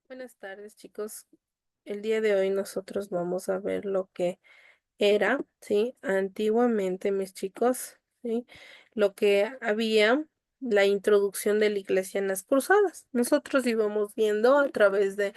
Buenas tardes, chicos. El día de hoy nosotros vamos a ver lo que era, ¿sí? Antiguamente, mis chicos, ¿sí? Lo que había, la introducción de la iglesia en las cruzadas. Nosotros íbamos viendo a través de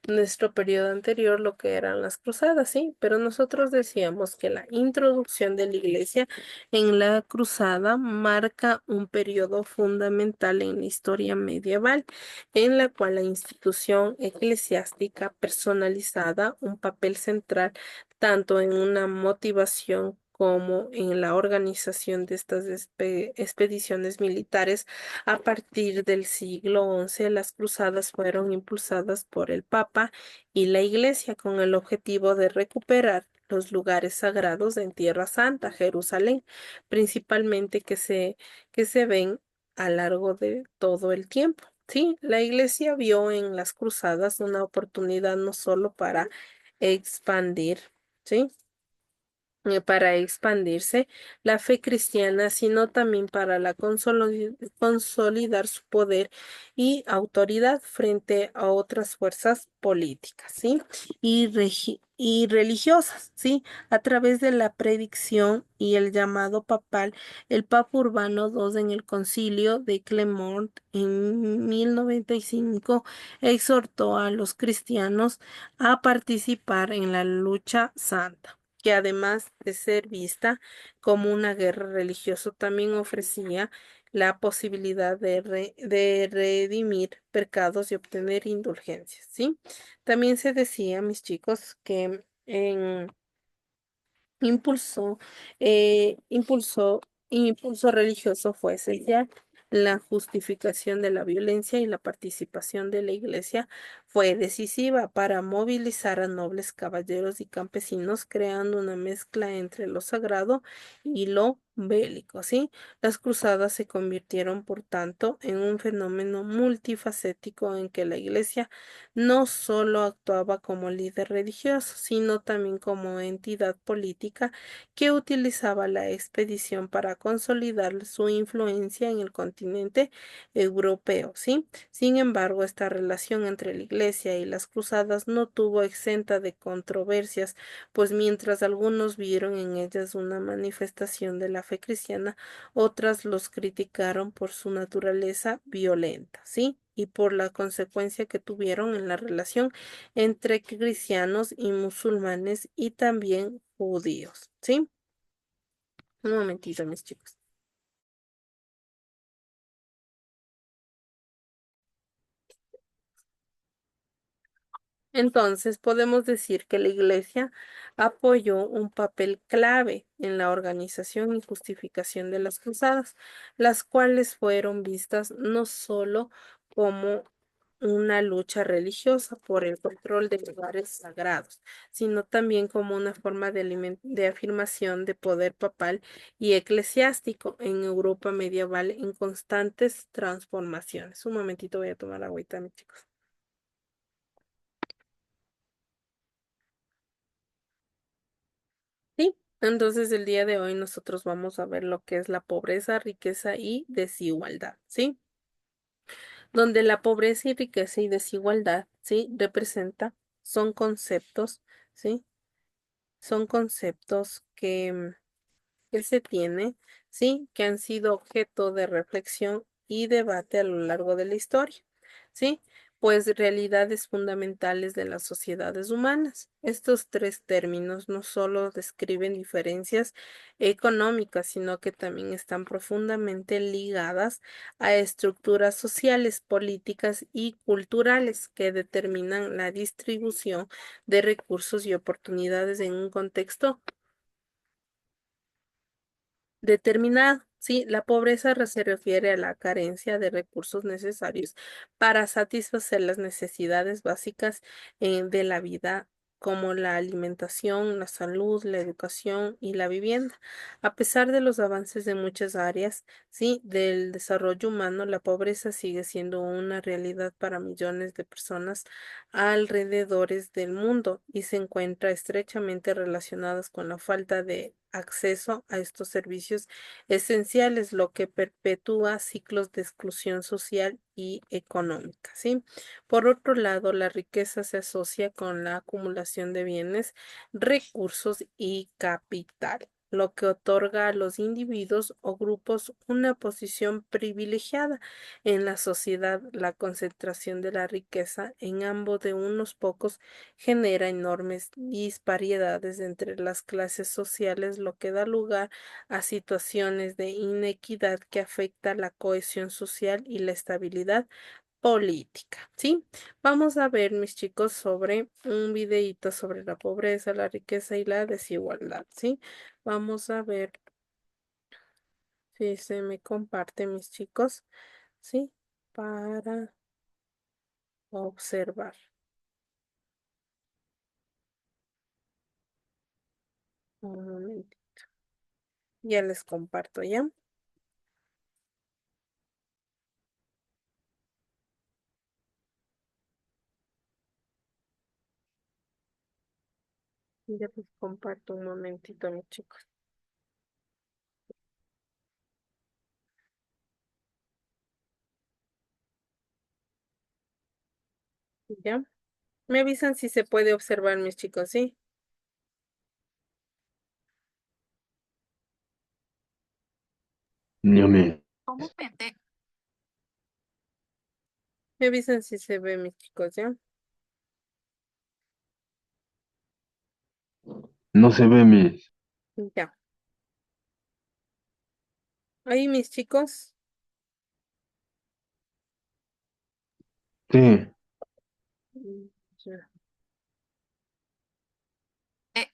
nuestro periodo anterior lo que eran las cruzadas, ¿sí? Pero nosotros decíamos que la introducción de la iglesia en la cruzada marca un periodo fundamental en la historia medieval, en la cual la institución eclesiástica personalizada un papel central tanto en una motivación como en la organización de estas expediciones militares. A partir del siglo XI, las cruzadas fueron impulsadas por el Papa y la Iglesia con el objetivo de recuperar los lugares sagrados en Tierra Santa, Jerusalén, principalmente que se ven a lo largo de todo el tiempo. Sí, la Iglesia vio en las cruzadas una oportunidad no solo para expandir, ¿sí? Para expandirse la fe cristiana, sino también para consolidar su poder y autoridad frente a otras fuerzas políticas, ¿sí? Y religiosas, ¿sí? A través de la predicción y el llamado papal, el Papa Urbano II en el Concilio de Clermont en 1095 exhortó a los cristianos a participar en la lucha santa, que además de ser vista como una guerra religiosa, también ofrecía la posibilidad de redimir pecados y obtener indulgencias, ¿sí? También se decía, mis chicos, que impulso, impulso religioso fue esencial. La justificación de la violencia y la participación de la Iglesia fue decisiva para movilizar a nobles caballeros y campesinos, creando una mezcla entre lo sagrado y lo bélico, ¿sí? Las cruzadas se convirtieron, por tanto, en un fenómeno multifacético en que la Iglesia no solo actuaba como líder religioso, sino también como entidad política que utilizaba la expedición para consolidar su influencia en el continente europeo, ¿sí? Sin embargo, esta relación entre la Iglesia y las cruzadas no tuvo exenta de controversias, pues mientras algunos vieron en ellas una manifestación de la fe cristiana, otras los criticaron por su naturaleza violenta, ¿sí? Y por la consecuencia que tuvieron en la relación entre cristianos y musulmanes y también judíos, ¿sí? Un momentito, mis chicos. Entonces, podemos decir que la Iglesia apoyó un papel clave en la organización y justificación de las cruzadas, las cuales fueron vistas no solo como una lucha religiosa por el control de lugares sagrados, sino también como una forma de afirmación de poder papal y eclesiástico en Europa medieval en constantes transformaciones. Un momentito, voy a tomar agüita, mis chicos. Sí, entonces el día de hoy nosotros vamos a ver lo que es la pobreza, riqueza y desigualdad, ¿sí? Donde la pobreza y riqueza y desigualdad, ¿sí? Son conceptos, ¿sí? Son conceptos que se tiene, ¿sí? Que han sido objeto de reflexión y debate a lo largo de la historia, ¿sí? Pues realidades fundamentales de las sociedades humanas. Estos tres términos no solo describen diferencias económicas, sino que también están profundamente ligadas a estructuras sociales, políticas y culturales que determinan la distribución de recursos y oportunidades en un contexto determinado. Sí, la pobreza se refiere a la carencia de recursos necesarios para satisfacer las necesidades básicas de la vida, como la alimentación, la salud, la educación y la vivienda. A pesar de los avances de muchas áreas, sí, del desarrollo humano, la pobreza sigue siendo una realidad para millones de personas alrededor del mundo y se encuentra estrechamente relacionadas con la falta de acceso a estos servicios esenciales, lo que perpetúa ciclos de exclusión social y económica, ¿sí? Por otro lado, la riqueza se asocia con la acumulación de bienes, recursos y capital, lo que otorga a los individuos o grupos una posición privilegiada en la sociedad. La concentración de la riqueza en ambos de unos pocos genera enormes disparidades entre las clases sociales, lo que da lugar a situaciones de inequidad que afecta la cohesión social y la estabilidad política, ¿sí? Vamos a ver, mis chicos, sobre un videíto sobre la pobreza, la riqueza y la desigualdad, ¿sí? Vamos a ver si se me comparte, mis chicos, ¿sí? Para observar. Un momento. Ya les comparto, ¿ya? Ya les comparto un momentito, mis chicos. ¿Ya? Me avisan si se puede observar, mis chicos, ¿sí? Dígame, Comúnmente, Me avisan si se ve, mis chicos, ¿ya? no se ve mis. Ya. Ahí, mis chicos. Sí, Ya.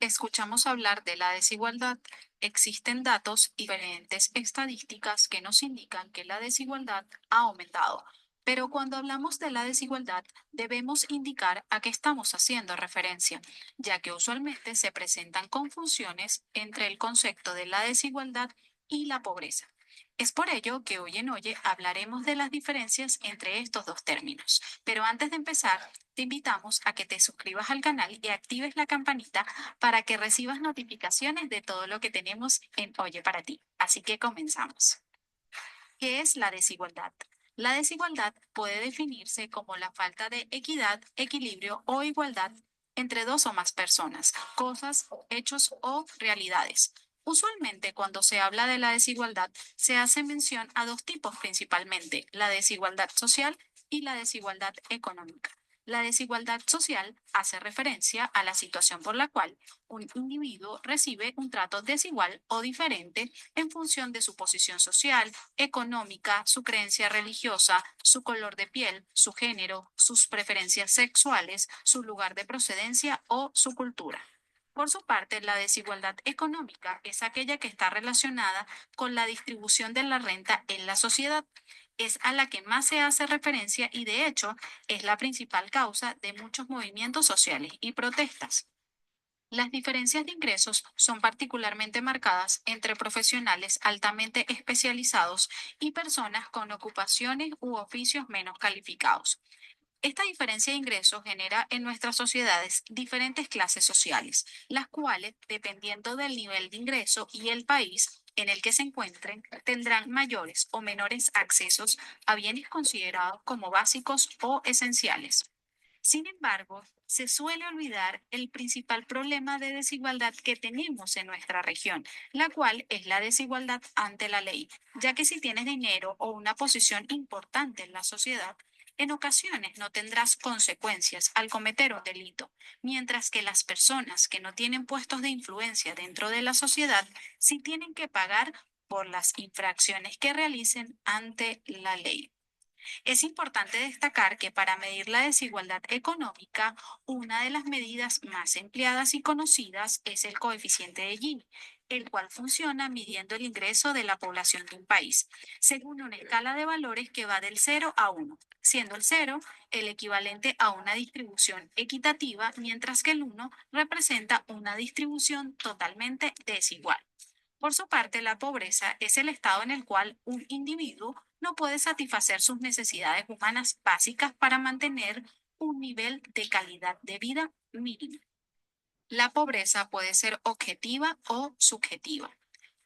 escuchamos hablar de la desigualdad. Existen datos y diferentes estadísticas que nos indican que la desigualdad ha aumentado. Pero cuando hablamos de la desigualdad, debemos indicar a qué estamos haciendo referencia, ya que usualmente se presentan confusiones entre el concepto de la desigualdad y la pobreza. Es por ello que hoy en Oye hablaremos de las diferencias entre estos dos términos. Pero antes de empezar, te invitamos a que te suscribas al canal y actives la campanita para que recibas notificaciones de todo lo que tenemos en Oye para ti. Así que comenzamos. ¿Qué es la desigualdad? La desigualdad puede definirse como la falta de equidad, equilibrio o igualdad entre dos o más personas, cosas, hechos o realidades. Usualmente, cuando se habla de la desigualdad, se hace mención a dos tipos principalmente, la desigualdad social y la desigualdad económica. La desigualdad social hace referencia a la situación por la cual un individuo recibe un trato desigual o diferente en función de su posición social, económica, su creencia religiosa, su color de piel, su género, sus preferencias sexuales, su lugar de procedencia o su cultura. Por su parte, la desigualdad económica es aquella que está relacionada con la distribución de la renta en la sociedad. Es a la que más se hace referencia y de hecho es la principal causa de muchos movimientos sociales y protestas. Las diferencias de ingresos son particularmente marcadas entre profesionales altamente especializados y personas con ocupaciones u oficios menos calificados. Esta diferencia de ingresos genera en nuestras sociedades diferentes clases sociales, las cuales, dependiendo del nivel de ingreso y el país en el que se encuentren, tendrán mayores o menores accesos a bienes considerados como básicos o esenciales. Sin embargo, se suele olvidar el principal problema de desigualdad que tenemos en nuestra región, la cual es la desigualdad ante la ley, ya que si tienes dinero o una posición importante en la sociedad, en ocasiones no tendrás consecuencias al cometer un delito, mientras que las personas que no tienen puestos de influencia dentro de la sociedad sí tienen que pagar por las infracciones que realicen ante la ley. Es importante destacar que para medir la desigualdad económica, una de las medidas más empleadas y conocidas es el coeficiente de Gini, el cual funciona midiendo el ingreso de la población de un país, según una escala de valores que va del 0 a 1, siendo el 0 el equivalente a una distribución equitativa, mientras que el 1 representa una distribución totalmente desigual. Por su parte, la pobreza es el estado en el cual un individuo no puede satisfacer sus necesidades humanas básicas para mantener un nivel de calidad de vida mínimo. La pobreza puede ser objetiva o subjetiva.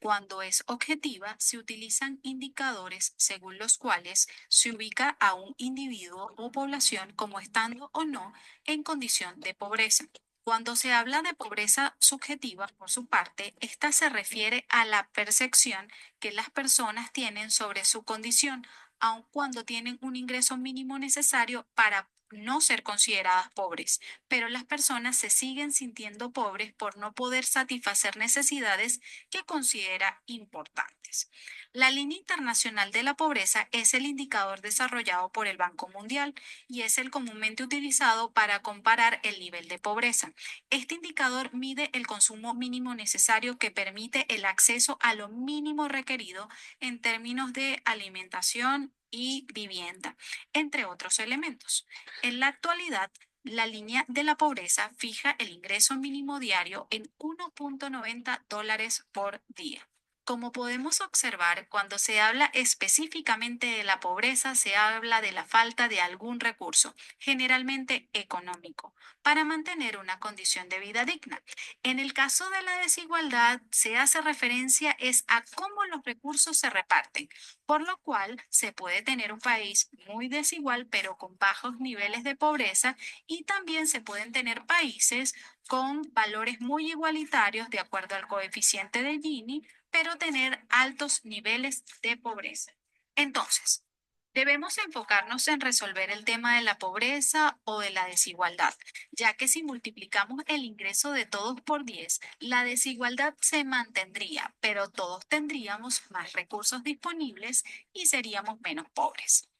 Cuando es objetiva, se utilizan indicadores según los cuales se ubica a un individuo o población como estando o no en condición de pobreza. Cuando se habla de pobreza subjetiva, por su parte, esta se refiere a la percepción que las personas tienen sobre su condición, aun cuando tienen un ingreso mínimo necesario para no ser consideradas pobres, pero las personas se siguen sintiendo pobres por no poder satisfacer necesidades que considera importantes. La línea internacional de la pobreza es el indicador desarrollado por el Banco Mundial y es el comúnmente utilizado para comparar el nivel de pobreza. Este indicador mide el consumo mínimo necesario que permite el acceso a lo mínimo requerido en términos de alimentación y vivienda, entre otros elementos. En la actualidad, la línea de la pobreza fija el ingreso mínimo diario en $1.90 por día. Como podemos observar, cuando se habla específicamente de la pobreza, se habla de la falta de algún recurso, generalmente económico, para mantener una condición de vida digna. En el caso de la desigualdad, se hace referencia es a cómo los recursos se reparten, por lo cual se puede tener un país muy desigual, pero con bajos niveles de pobreza, y también se pueden tener países con valores muy igualitarios de acuerdo al coeficiente de Gini, pero tener altos niveles de pobreza. Entonces, debemos enfocarnos en resolver el tema de la pobreza o de la desigualdad, ya que si multiplicamos el ingreso de todos por 10, la desigualdad se mantendría, pero todos tendríamos más recursos disponibles y seríamos menos pobres.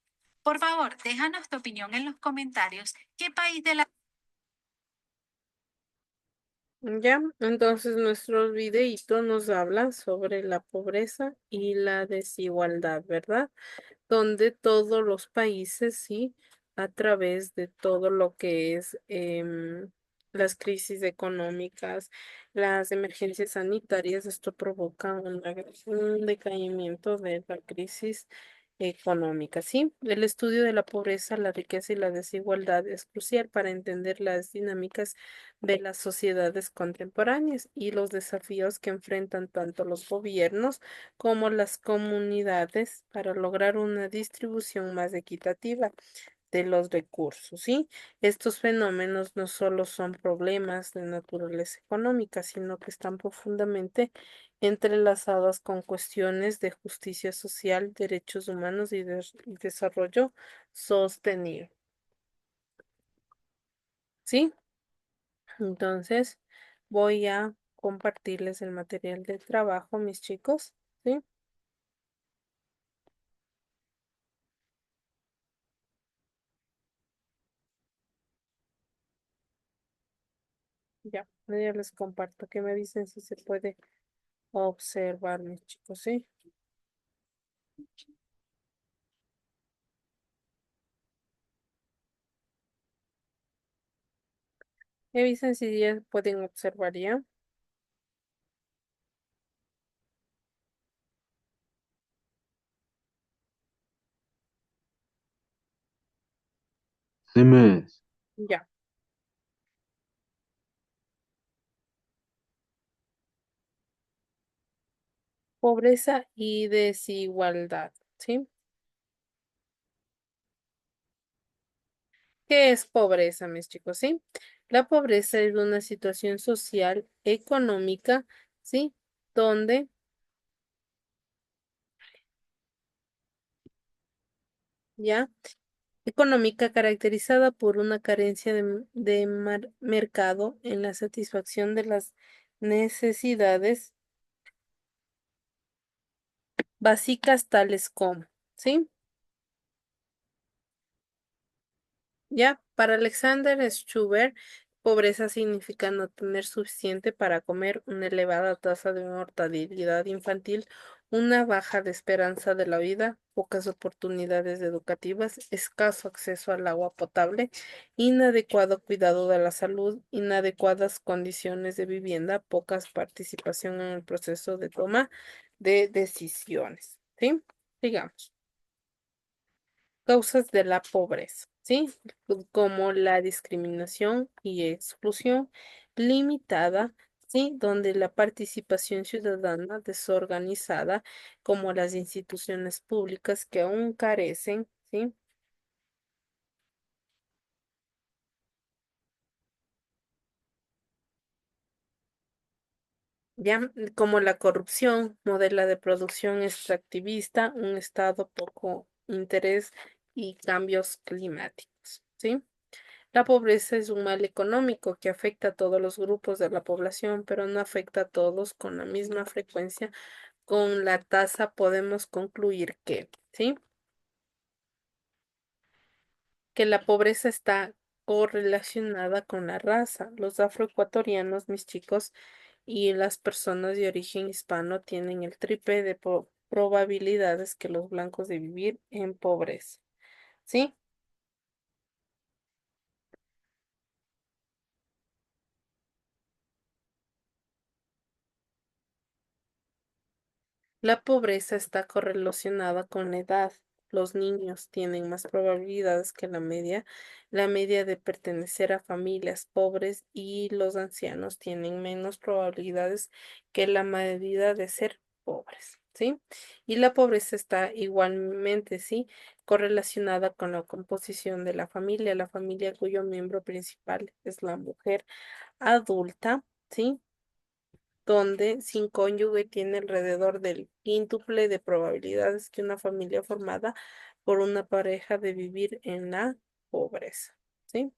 Por favor, déjanos tu opinión en los comentarios. ¿Qué país de la... Ya, entonces nuestro videíto nos habla sobre la pobreza y la desigualdad, ¿verdad? Donde todos los países, sí, a través de todo lo que es las crisis económicas, las emergencias sanitarias, esto provoca un decaimiento de la crisis económica, ¿sí? El estudio de la pobreza, la riqueza y la desigualdad es crucial para entender las dinámicas de las sociedades contemporáneas y los desafíos que enfrentan tanto los gobiernos como las comunidades para lograr una distribución más equitativa de los recursos, ¿sí? Estos fenómenos no solo son problemas de naturaleza económica, sino que están profundamente entrelazados con cuestiones de justicia social, derechos humanos y desarrollo sostenible, ¿sí? Entonces, voy a compartirles el material de trabajo, mis chicos, ¿sí? Ya les comparto, que me dicen si se puede observar, mis chicos, ¿sí? Me dicen si ya pueden observar ya. 쌤은 Ya. Pobreza y desigualdad, ¿sí? ¿Qué es pobreza, mis chicos? ¿Sí? La pobreza es una situación social, económica, ¿sí? Donde, ya, económica caracterizada por una carencia de mercado en la satisfacción de las necesidades básicas tales como, ¿sí? Ya, para Alexander Schubert, pobreza significa no tener suficiente para comer, una elevada tasa de mortalidad infantil, una baja de esperanza de la vida, pocas oportunidades educativas, escaso acceso al agua potable, inadecuado cuidado de la salud, inadecuadas condiciones de vivienda, pocas participación en el proceso de toma de decisiones. ¿Sí? Digamos. Causas de la pobreza, ¿sí? Como la discriminación y exclusión, limitada, ¿sí? Donde la participación ciudadana desorganizada, como las instituciones públicas que aún carecen, ¿sí? Ya, como la corrupción, modela de producción extractivista, un estado poco interés y cambios climáticos, ¿sí? La pobreza es un mal económico que afecta a todos los grupos de la población, pero no afecta a todos con la misma frecuencia. Con la tasa podemos concluir que, ¿sí? Que la pobreza está correlacionada con la raza. Los afroecuatorianos, mis chicos, y las personas de origen hispano tienen el triple de probabilidades que los blancos de vivir en pobreza, ¿sí? La pobreza está correlacionada con la edad. Los niños tienen más probabilidades que la media de pertenecer a familias pobres y los ancianos tienen menos probabilidades que la medida de ser pobres, ¿sí? Y la pobreza está igualmente, ¿sí? Correlacionada con la composición de la familia cuyo miembro principal es la mujer adulta, ¿sí? Donde sin cónyuge tiene alrededor del quíntuple de probabilidades que una familia formada por una pareja de vivir en la pobreza, ¿sí?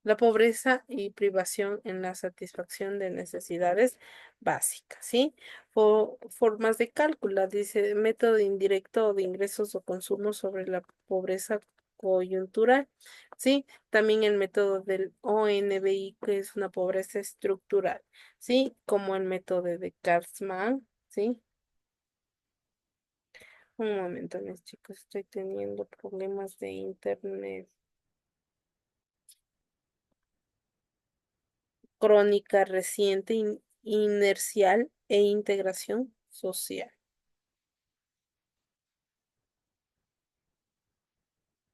La pobreza y privación en la satisfacción de necesidades básicas, ¿sí? Formas de cálculo, dice método indirecto de ingresos o consumo sobre la pobreza coyuntural, ¿sí? También el método del ONBI, que es una pobreza estructural, ¿sí? Como el método de Katzmann, ¿sí? Un momento, mis chicos, estoy teniendo problemas de internet. Crónica reciente, inercial e integración social.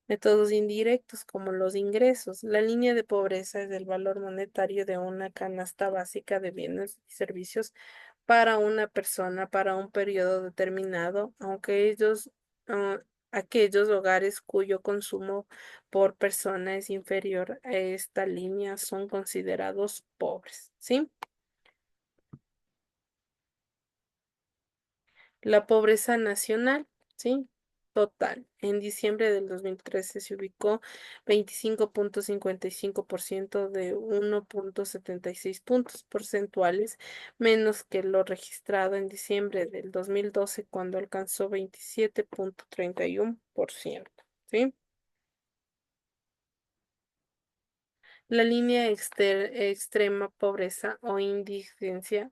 Métodos indirectos como los ingresos. La línea de pobreza es el valor monetario de una canasta básica de bienes y servicios para una persona para un periodo determinado, aunque aquellos hogares cuyo consumo por persona es inferior a esta línea son considerados pobres, ¿sí? La pobreza nacional, ¿sí? Total. En diciembre del 2013 se ubicó 25,55% de 1,76 puntos porcentuales menos que lo registrado en diciembre del 2012 cuando alcanzó 27,31%, ¿sí? La línea extrema pobreza o indigencia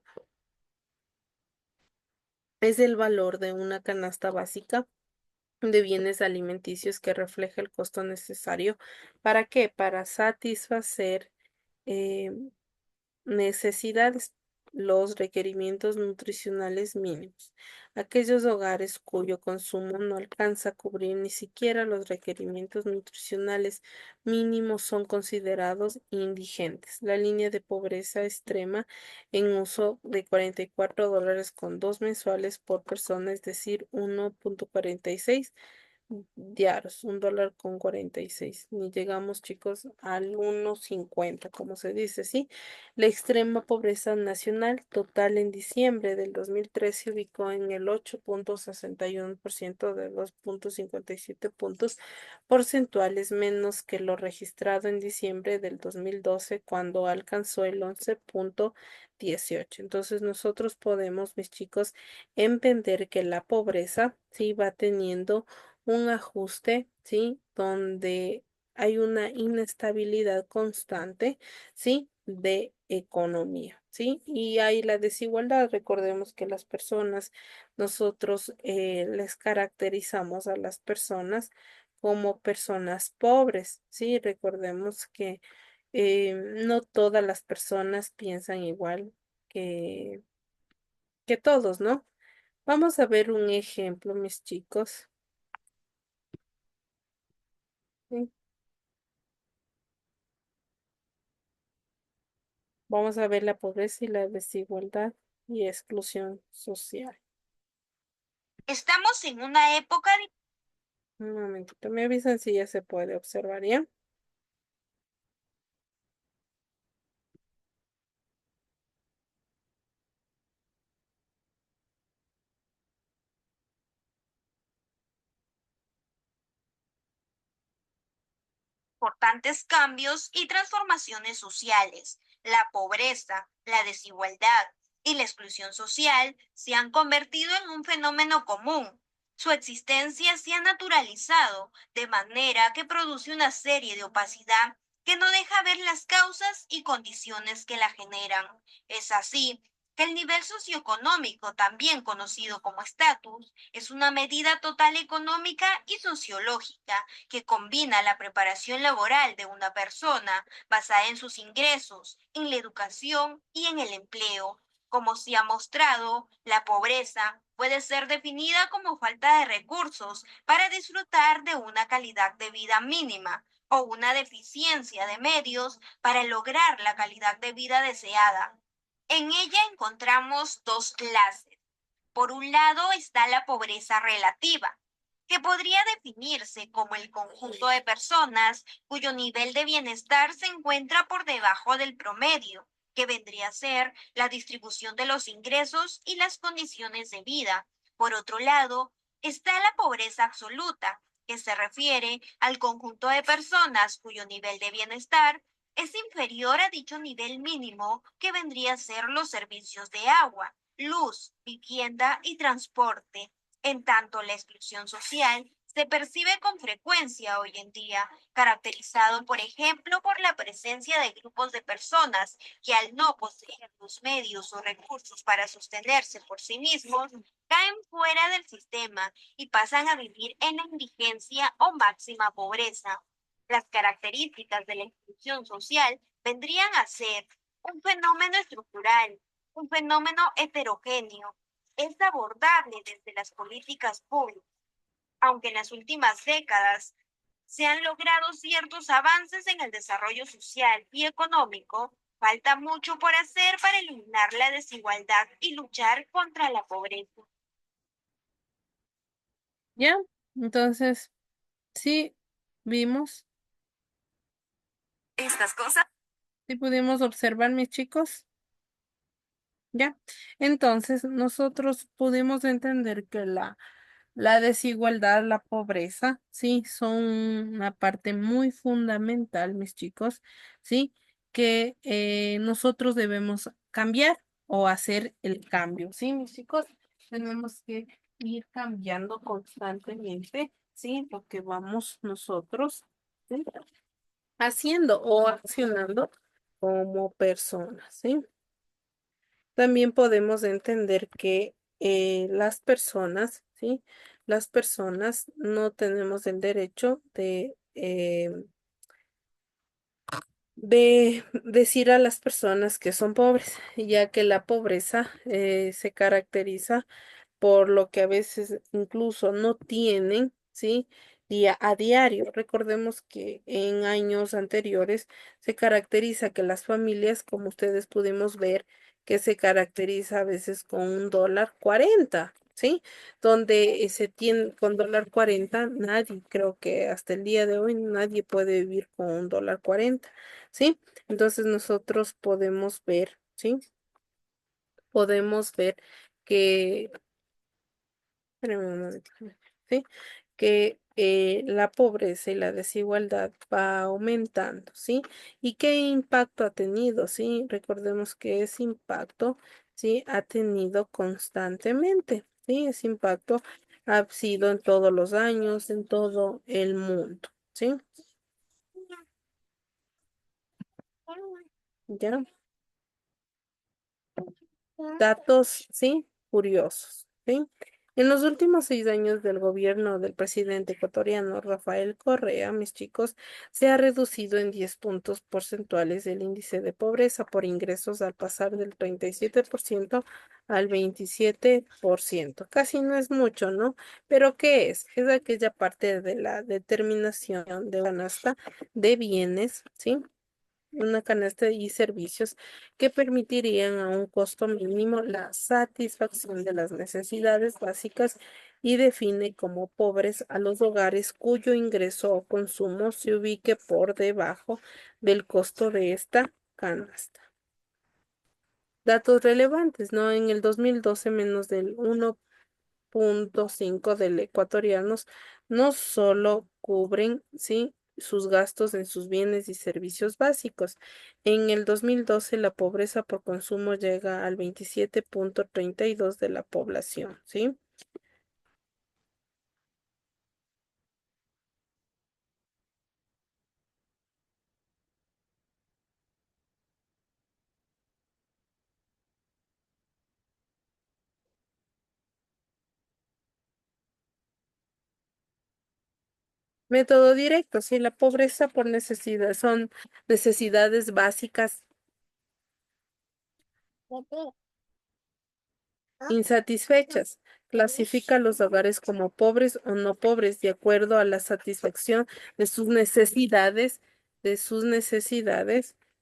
es el valor de una canasta básica de bienes alimenticios que refleja el costo necesario. ¿Para qué? Para satisfacer eh, necesidades, los requerimientos nutricionales mínimos. Aquellos hogares cuyo consumo no alcanza a cubrir ni siquiera los requerimientos nutricionales mínimos son considerados indigentes. La línea de pobreza extrema en uso de $44 con dos mensuales por persona, es decir, 1,46 diarios, $1,46. Ni llegamos, chicos, al 1,50, como se dice, ¿sí? La extrema pobreza nacional total en diciembre del 2013 se ubicó en el 8,61% de 2,57 puntos porcentuales menos que lo registrado en diciembre del 2012 cuando alcanzó el 11,18. Entonces nosotros podemos, mis chicos, entender que la pobreza sí va teniendo un ajuste, ¿sí? Donde hay una inestabilidad constante, ¿sí? De economía, ¿sí? Y hay la desigualdad. Recordemos que las personas, nosotros les caracterizamos a las personas como personas pobres, ¿sí? Recordemos que no todas las personas piensan igual que, que todos, ¿no? Vamos a ver un ejemplo, mis chicos. ¿Sí? Vamos a ver la pobreza y la desigualdad y exclusión social. Estamos en una época Un momentito, me avisan si ya se puede observar, ¿ya? importantes cambios y transformaciones sociales. La pobreza, la desigualdad y la exclusión social se han convertido en un fenómeno común. Su existencia se ha naturalizado de manera que produce una serie de opacidad que no deja ver las causas y condiciones que la generan. Es así que el nivel socioeconómico, también conocido como estatus, es una medida total económica y sociológica que combina la preparación laboral de una persona basada en sus ingresos, en la educación y en el empleo. Como se ha mostrado, la pobreza puede ser definida como falta de recursos para disfrutar de una calidad de vida mínima o una deficiencia de medios para lograr la calidad de vida deseada. En ella encontramos dos clases. Por un lado está la pobreza relativa, que podría definirse como el conjunto de personas cuyo nivel de bienestar se encuentra por debajo del promedio, que vendría a ser la distribución de los ingresos y las condiciones de vida. Por otro lado, está la pobreza absoluta, que se refiere al conjunto de personas cuyo nivel de bienestar es inferior a dicho nivel mínimo, que vendría a ser los servicios de agua, luz, vivienda y transporte. En tanto, la exclusión social se percibe con frecuencia hoy en día, caracterizado, por ejemplo, por la presencia de grupos de personas que al no poseer los medios o recursos para sostenerse por sí mismos, caen fuera del sistema y pasan a vivir en la indigencia o máxima pobreza. Las características de la exclusión social vendrían a ser un fenómeno estructural, un fenómeno heterogéneo. Es abordable desde las políticas públicas, aunque en las últimas décadas se han logrado ciertos avances en el desarrollo social y económico, falta mucho por hacer para eliminar la desigualdad y luchar contra la pobreza. ¿Ya? Entonces, sí, vimos, Estas cosas. sí pudimos observar, mis chicos. ¿Ya? Entonces, nosotros pudimos entender que la desigualdad, la pobreza, sí, son una parte muy fundamental, mis chicos, sí, que nosotros debemos cambiar o hacer el cambio, sí, mis chicos, tenemos que ir cambiando constantemente, sí, lo que vamos nosotros, ¿sí? Haciendo o accionando como personas, ¿sí? También podemos entender que las personas, ¿sí? Las personas no tenemos el derecho de decir a las personas que son pobres, ya que la pobreza se caracteriza por lo que a veces incluso no tienen, ¿sí? Día a diario. Recordemos que en años anteriores se caracteriza que las familias, como ustedes pudimos ver, que se caracteriza a veces con $1.40, ¿sí? Donde se tiene con $1.40, nadie, creo que hasta el día de hoy nadie puede vivir con $1.40, ¿sí? Entonces nosotros podemos ver, ¿sí? Podemos ver que espérame un momento, ¿sí? Que la pobreza y la desigualdad va aumentando, ¿sí? ¿Y qué impacto ha tenido? ¿Sí? Recordemos que ese impacto, ¿sí? Ha tenido constantemente, ¿sí? Ese impacto ha sido en todos los años, en todo el mundo, ¿sí? ¿Ya? Datos, sí, curiosos, ¿sí? En los últimos 6 años del gobierno del presidente ecuatoriano Rafael Correa, mis chicos, se ha reducido en 10 puntos porcentuales el índice de pobreza por ingresos al pasar del 37% al 27%. Casi no es mucho, ¿no? Pero ¿qué es? Es aquella parte de la determinación de la canasta de bienes, ¿sí? una canasta y servicios que permitirían a un costo mínimo la satisfacción de las necesidades básicas y define como pobres a los hogares cuyo ingreso o consumo se ubique por debajo del costo de esta canasta. Datos relevantes, ¿no? En el 2012 menos del 1,5 de ecuatorianos no solo cubren, ¿sí?, sus gastos en sus bienes y servicios básicos. En el 2012 la pobreza por consumo llega al 27,32 de la población, ¿sí? Método directo, sí, la pobreza por necesidad son necesidades básicas insatisfechas. Clasifica a los hogares como pobres o no pobres de acuerdo a la satisfacción de sus necesidades,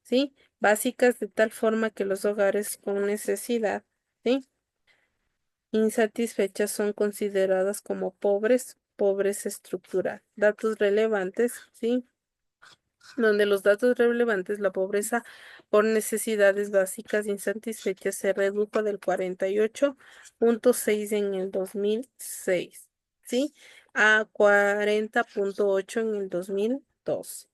¿sí? Básicas de tal forma que los hogares con necesidad, ¿sí?, insatisfechas son consideradas como pobres, pobres estructural. Datos relevantes, ¿sí? Donde los datos relevantes, la pobreza por necesidades básicas insatisfechas se redujo del 48,6 en el 2006, ¿sí?, a 40,8 en el 2012.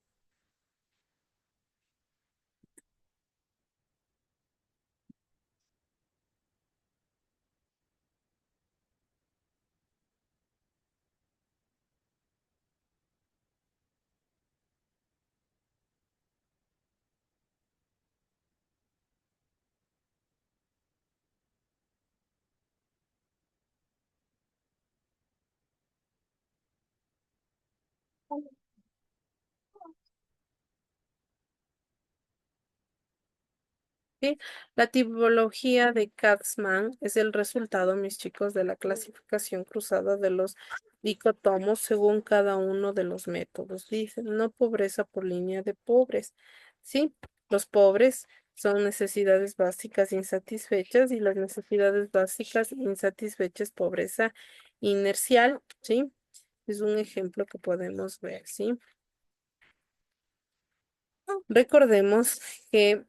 ¿Sí? La tipología de Katzmann es el resultado, mis chicos, de la clasificación cruzada de los dicotomos según cada uno de los métodos. Dicen, no pobreza por línea de pobres. ¿Sí? Los pobres son necesidades básicas insatisfechas y las necesidades básicas insatisfechas, pobreza inercial. ¿Sí? Es un ejemplo que podemos ver. ¿Sí? Recordemos que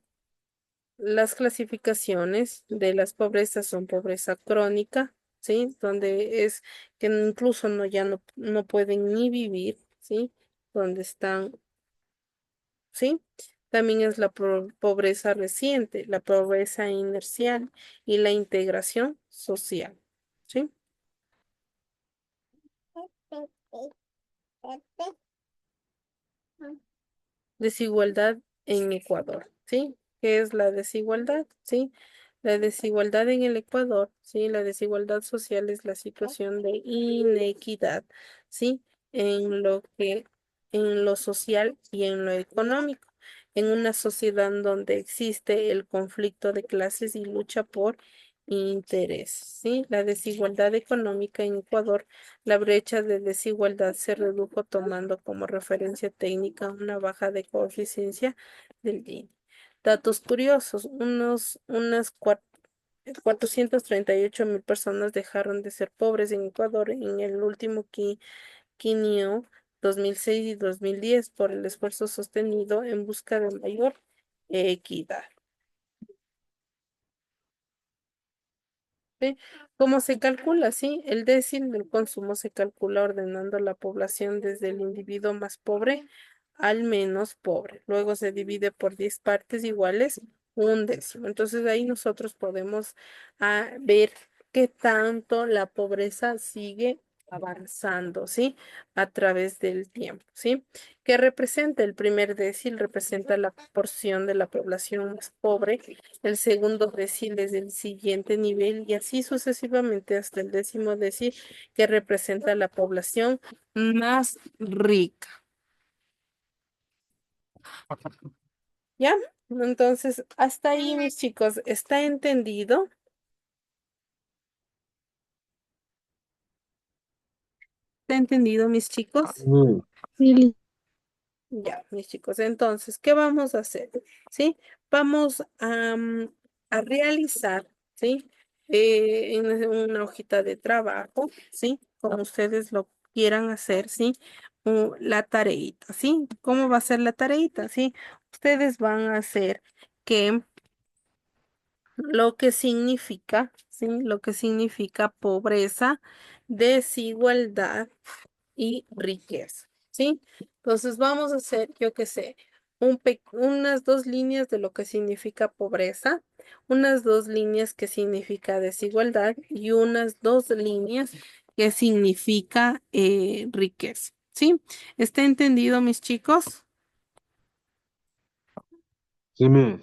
las clasificaciones de las pobrezas son pobreza crónica, ¿sí? Donde es que incluso no pueden ni vivir, ¿sí? Donde están, ¿sí? También es la pobreza reciente, la pobreza inercial y la integración social, ¿sí? Desigualdad en Ecuador, ¿sí? ¿Qué es la desigualdad? ¿Sí? La desigualdad en el Ecuador, ¿sí? La desigualdad social es la situación de inequidad, ¿sí? En lo que, en lo social y en lo económico. En una sociedad donde existe el conflicto de clases y lucha por interés, ¿sí? La desigualdad económica en Ecuador, la brecha de desigualdad se redujo tomando como referencia técnica una baja de coeficiencia del Gini. Datos curiosos, unas 438,000 personas dejaron de ser pobres en Ecuador en el último quinio 2006 y 2010 por el esfuerzo sostenido en busca de mayor equidad. ¿Sí? ¿Cómo se calcula? Sí, el décil del consumo se calcula ordenando la población desde el individuo más pobre al menos pobre. Luego se divide por 10 partes iguales, un décimo. Entonces ahí nosotros podemos ver qué tanto la pobreza sigue avanzando, ¿sí? A través del tiempo, ¿sí? ¿Qué representa? El primer décil representa la porción de la población más pobre, el segundo decil es del siguiente nivel y así sucesivamente hasta el décimo decil que representa la población más rica. ¿Ya? Entonces, hasta ahí, mis chicos, ¿está entendido? ¿Está entendido, mis chicos? Mm. Sí, Ya, mis chicos, entonces, ¿qué vamos a hacer? ¿Sí? Vamos a realizar, ¿sí? En una hojita de trabajo, ¿sí? Como ustedes lo quieran hacer, ¿sí? La tareita, ¿sí? ¿Cómo va a ser la tareita? ¿Sí? Ustedes van a hacer que lo que significa, ¿sí? Lo que significa pobreza, desigualdad y riqueza, ¿sí? Entonces vamos a hacer, yo qué sé, unas dos líneas de lo que significa pobreza, unas dos líneas que significa desigualdad y unas dos líneas que significa riqueza, ¿sí? ¿Está entendido, mis chicos? Sí, Miss.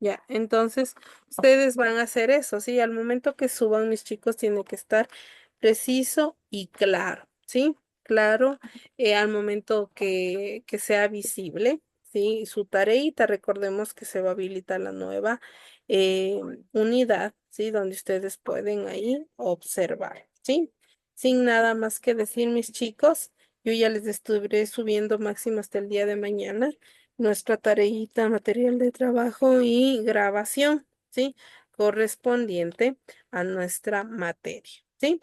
Ya, entonces ustedes van a hacer eso, ¿sí? Al momento que suban, mis chicos, tiene que estar preciso y claro, ¿sí? Claro, al momento que sea visible, ¿sí? Su tareita, recordemos que se va a habilitar la nueva eh, unidad, ¿sí? Donde ustedes pueden ahí observar, ¿sí? Sin nada más que decir, mis chicos, yo ya les estuve subiendo máximo hasta el día de mañana nuestra tareita, material de trabajo y grabación, ¿sí? Correspondiente a nuestra materia, ¿sí?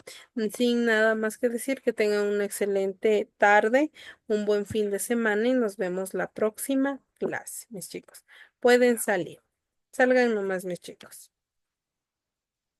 Sin nada más que decir, que tengan una excelente tarde, un buen fin de semana y nos vemos la próxima clase, mis chicos. Pueden salir. Salgan nomás, mis chicos.